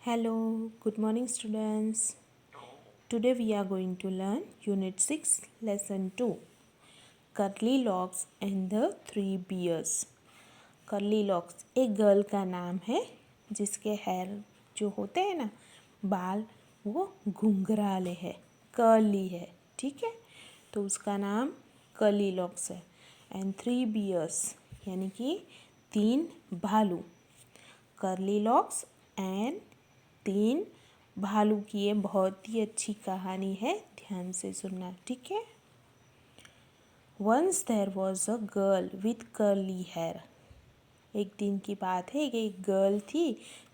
Hello, good morning, students. Today we are going to learn Unit 6, Lesson 2 Curly Locks and the Three Bears. Curly locks एक girl का नाम है जिसके hair जो होते हैं ना बाल वो घुंघराले है, कर्ली है, ठीक है। तो उसका नाम कर्ली लॉक्स है। एंड थ्री बियर्स यानी कि तीन भालू, कर्ली लॉक्स एंड तीन भालू की ये बहुत ही अच्छी कहानी है, ध्यान से सुनना, ठीक है। Once there was a girl with curly hair. एक दिन की बात है कि एक गर्ल थी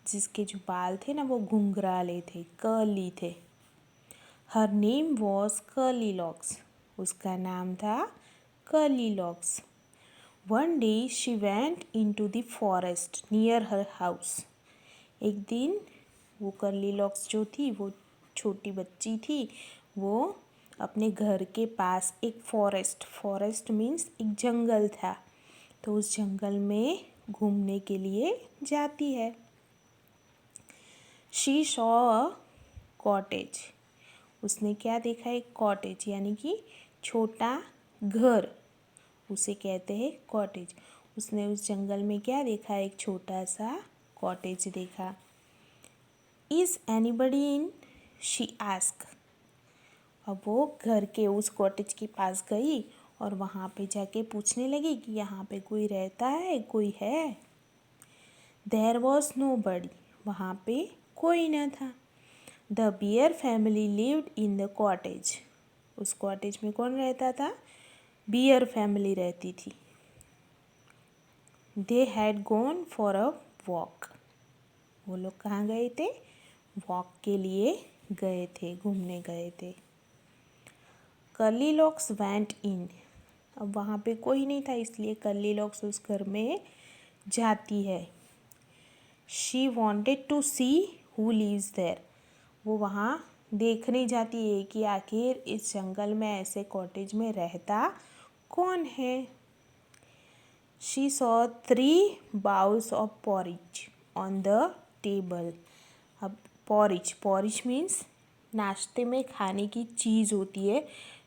जिसके जो बाल थे ना वो घुंघराले थे, कर्ली थे। Her name was curly locks. उसका नाम था Curly locks. One day she went into the forest near her house. एक दिन वो कर्ली लॉक्स जो थी वो छोटी बच्ची थी, वो अपने घर के पास एक फॉरेस्ट मीन्स एक जंगल था, तो उस जंगल में घूमने के लिए जाती है। She saw a cottage. उसने क्या देखा? एक कॉटेज यानी कि छोटा घर, उसे कहते हैं कॉटेज। उसने उस जंगल में क्या देखा? एक छोटा सा कॉटेज देखा। Is anybody in? She ask. अब वो घर के उस कॉटेज के पास गई और वहाँ पे जाके पूछने लगी कि यहाँ पे कोई रहता है, कोई है। देयर वॉज नो बडी। वहाँ पे कोई न था। The bear family lived in the cottage. उस कॉटेज में कौन रहता था? बियर फैमिली रहती थी। They had gone for a walk. वो लोग कहाँ गए थे? वॉक के लिए गए थे, घूमने गए थे। Curly locks went in. अब वहाँ पे कोई नहीं था इसलिए कर्ली लॉक्स उस घर में जाती है। She wanted to see who lives there. वो वहाँ देखने जाती है कि आखिर इस जंगल में ऐसे कॉटेज में रहता कौन है। She saw 3 bowls of porridge on the table. अब पॉरिज मीन्स नाश्ते में खाने की चीज़ होती है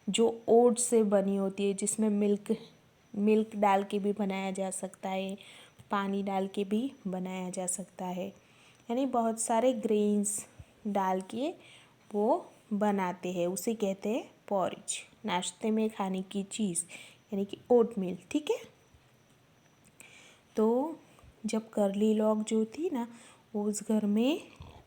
जो ओट्स से बनी होती है, जिसमें मिल्क डाल के भी बनाया जा सकता है, पानी डाल के भी बनाया जा सकता है, यानी बहुत सारे ग्रेन्स डाल के वो बनाते हैं, उसे कहते हैं पॉरिज। नाश्ते में खाने की चीज़ यानी कि ओट मील, ठीक है। तो जब कर्ली लॉक जो थी ना वो उस घर में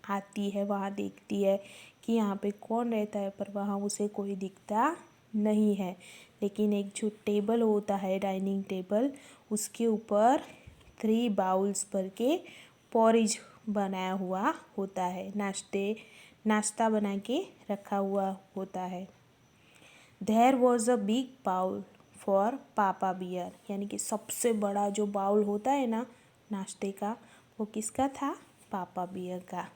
आती है, वहाँ देखती है कि यहाँ पे कौन रहता है, पर वहाँ उसे कोई दिखता नहीं है। लेकिन एक जो टेबल होता है, डाइनिंग टेबल, उसके ऊपर 3 बाउल्स भर के पॉरिज बनाया हुआ होता है, नाश्ता बना के रखा हुआ होता है। There was a big bowl for Papa Bear. यानी कि सबसे बड़ा जो बाउल होता है ना नाश्ते का, वो किसका था? पापा बियर का।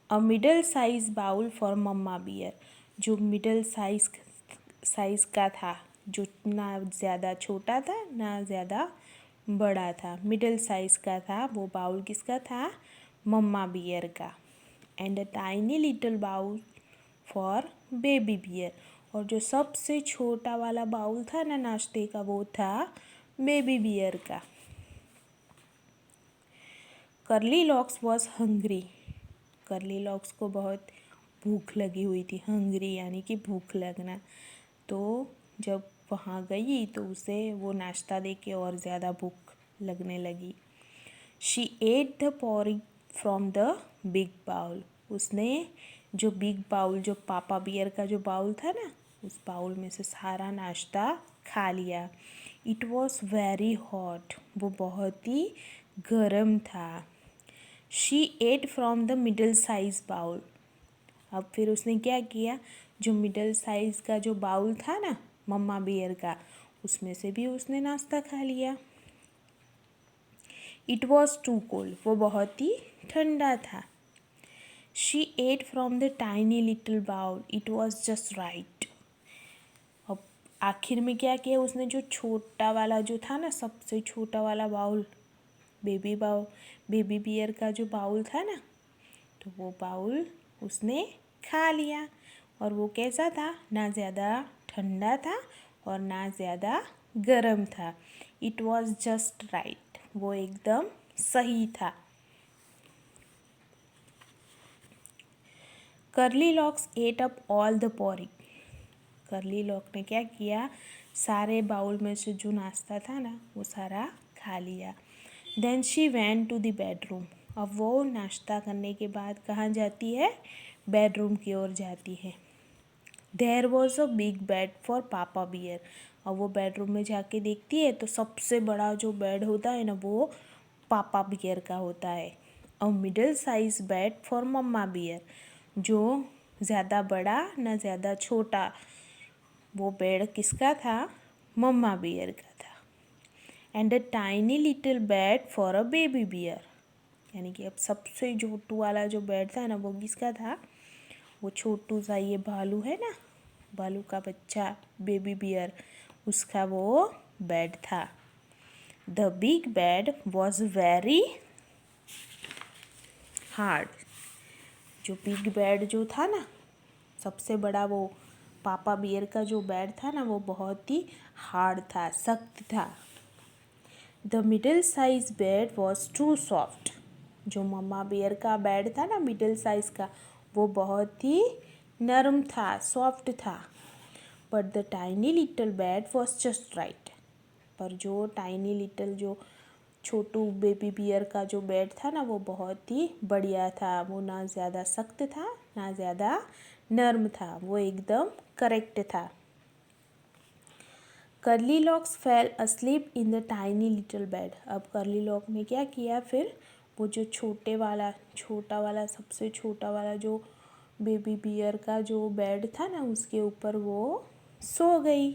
A middle size bowl for Mama Bear. जो मिडल साइज का था, जो ना ज़्यादा छोटा था ना ज़्यादा बड़ा था, मिडल साइज का था, वो बाउल किसका था? मम्मा बियर का। And a tiny little bowl for Baby Bear. और जो सबसे छोटा वाला बाउल था ना नाश्ते का, वो था बेबी बियर का। Curly locks was hungry. Curly locks को बहुत भूख लगी हुई थी, हंग्री यानी कि भूख लगना। तो जब वहाँ गई तो उसे वो नाश्ता दे के और ज़्यादा भूख लगने लगी। She ate the porridge from the big bowl. उसने जो बिग बाउल, जो पापा बियर का जो बाउल था ना, उस बाउल में से सारा नाश्ता खा लिया। It was very hot. वो बहुत ही गर्म था। She ate from the middle size bowl. अब फिर उसने क्या किया? जो मिडल साइज का जो बाउल था ना मम्मा बियर का, उसमें से भी उसने नाश्ता खा लिया। It was too cold. वो बहुत ही ठंडा था। She ate from the tiny little bowl. It was just right. अब आखिर में क्या किया उसने? जो छोटा वाला जो था ना, सबसे छोटा वाला बाउल, बेबी बियर का जो बाउल था ना, तो वो बाउल उसने खा लिया। और वो कैसा था? ना ज़्यादा ठंडा था और ना ज़्यादा गर्म था। इट वॉज जस्ट राइट, वो एकदम सही था। Curly Locks ate up all the porridge. Curly Lock ने क्या किया? सारे बाउल में से जो नाश्ता था ना, वो सारा खा लिया। Then she went to the bedroom. अब वो नाश्ता करने के बाद कहाँ जाती है? बेडरूम की ओर जाती है। There was a big bed for Papa Bear. अब वो बेडरूम में जाके देखती है तो सबसे बड़ा जो बेड होता है ना, वो पापा बियर का होता है। A middle size bed for Mama Bear. जो ज़्यादा बड़ा ना ज़्यादा छोटा, वो बेड किसका था? मम्मा बियर का था। And a tiny little bed for a Baby Bear. यानी कि अब सबसे छोटू वाला जो बेड था ना, वो किसका था? वो छोटू सा ये भालू है ना, भालू का बच्चा बेबी बियर, उसका वो बेड था। The big bed was very hard. जो बिग बेड जो था ना, सबसे बड़ा, वो पापा बियर का जो बेड था ना, वो बहुत ही हार्ड था, सख्त था। The middle size bed was too soft. जो मम्मा बियर का बेड था ना, मिडिल साइज का, वो बहुत ही नरम था, सॉफ्ट था। But the tiny little bed was just right. पर जो टाइनी लिटिल जो छोटू बेबी बियर का जो बेड था ना, वो बहुत ही बढ़िया था। वो ना ज़्यादा सख्त था ना ज़्यादा नर्म था, वो एकदम करेक्ट था। Curly locks fail asleep in the tiny little bed. अब कर्ली लॉक ने क्या किया फिर? वो जो छोटा वाला सबसे छोटा वाला जो बेबी बियर का जो बेड था ना, उसके ऊपर वो सो गई।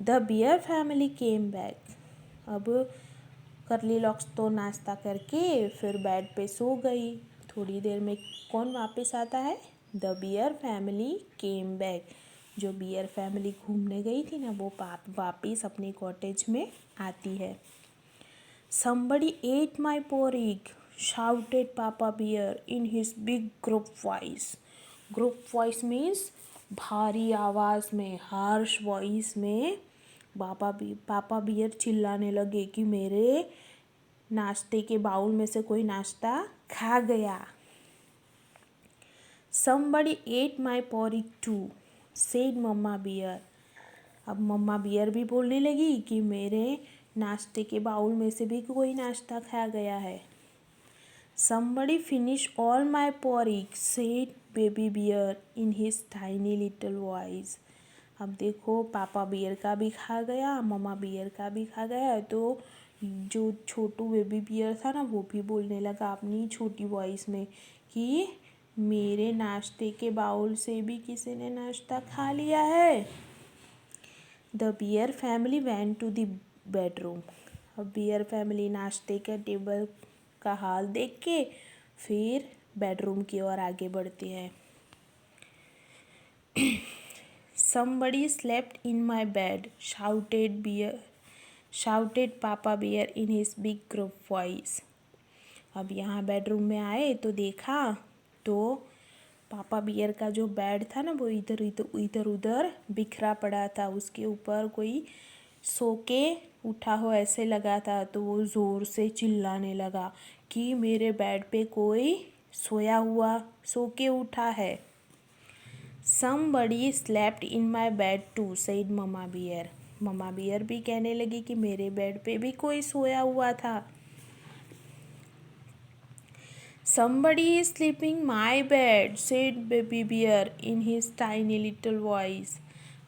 The bear family came back. अब कर्ली लॉक्स तो नाश्ता करके फिर बेड पे सो गई। थोड़ी देर में कौन वापस आता है? The bear family came back. जो बियर फैमिली घूमने गई थी ना, वो वापस अपने कॉटेज में आती है। Somebody ate my porridge, shouted Papa Bear in his big group voice. Group voice means भारी आवाज़ में, हार्श वॉइस में पापा बियर चिल्लाने लगे कि मेरे नाश्ते के बाउल में से कोई नाश्ता खा गया। Somebody ate my porridge too, said Mama Bear. अब मम्मा बियर भी बोलने लगी कि मेरे नाश्ते के बाउल में से भी कोई नाश्ता खा गया है। Somebody finish all my porridge, said baby bear in his tiny little voice. अब देखो, पापा बियर का भी खा गया, मम्मा बियर का भी खा गया, तो जो छोटू बेबी बियर था ना, वो भी बोलने लगा अपनी छोटी वॉइस में कि मेरे नाश्ते के बाउल से भी किसी ने नाश्ता खा लिया है। The bear family went to the bedroom. अब बियर फैमिली नाश्ते के टेबल का हाल देख के फिर बेडरूम की ओर आगे बढ़ती है। Somebody slept in my bed, shouted Papa Bear in his big group voice. अब यहाँ बेडरूम में आए तो देखा तो पापा बियर का जो बेड था ना, वो इधर उधर बिखरा पड़ा था। उसके ऊपर कोई सो के उठा हो ऐसे लगा था, तो वो ज़ोर से चिल्लाने लगा कि मेरे बेड पे कोई सो के उठा है। Somebody slept in my bed too, said Mama Bear. Mama Bear भी कहने लगी कि मेरे बेड पे भी कोई सोया हुआ था। Somebody is sleeping my bed, said baby bear in his tiny little voice.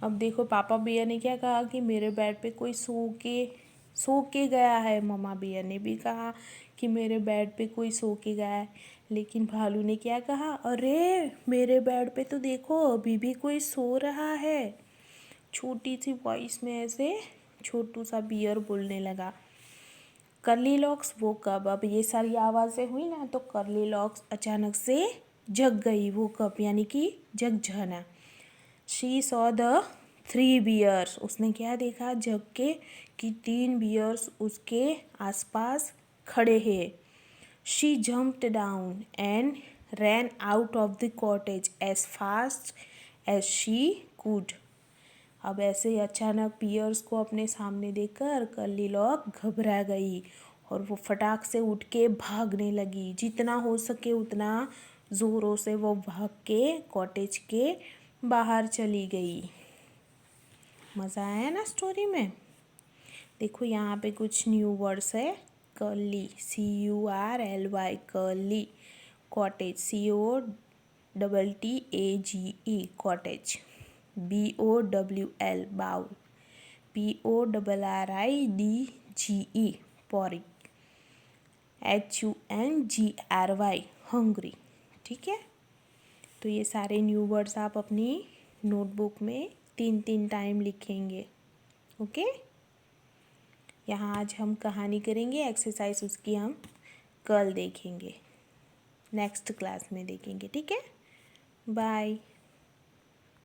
अब देखो, पापा बियर ने क्या कहा कि मेरे बेड पे कोई सो के गया है। मम्मा बियर ने भी कहा कि मेरे बेड पे कोई सो के गया है। लेकिन भालू ने क्या कहा? अरे, मेरे बेड पे तो देखो अभी भी कोई सो रहा है। छोटी सी वॉइस में ऐसे छोटू सा बियर बोलने लगा। कर्ली लॉक्स वो कब, अब ये सारी आवाज़ें हुई ना, तो कर्ली लॉक्स अचानक से जग गई। वो कब यानी कि जग जाना। She saw the 3 bears. उसने क्या देखा जग के कि 3 बियर्स उसके आसपास खड़े हैं। She jumped down and ran out of the cottage as fast as she could. अब ऐसे ही अचानक पियर्स को अपने सामने देखकर कर्ली लॉक घबरा गई और वो फटाक से उठ के भागने लगी। जितना हो सके उतना ज़ोरों से वो भाग के कॉटेज के बाहर चली गई। मज़ा आया ना स्टोरी में? देखो यहाँ पे कुछ न्यू वर्ड्स है। Curly, CURLY, curly. Cottage, COTTAGE, cottage. BOWL, bowl. PORRIDGE, porridge. HUNGRY, hungry. ठीक है, तो ये सारे न्यू वर्ड्स आप अपनी नोटबुक में 3-3 टाइम लिखेंगे। ओके, यहाँ आज हम कहानी करेंगे, एक्सरसाइज उसकी हम कल देखेंगे, नेक्स्ट क्लास में देखेंगे। ठीक है, बाय।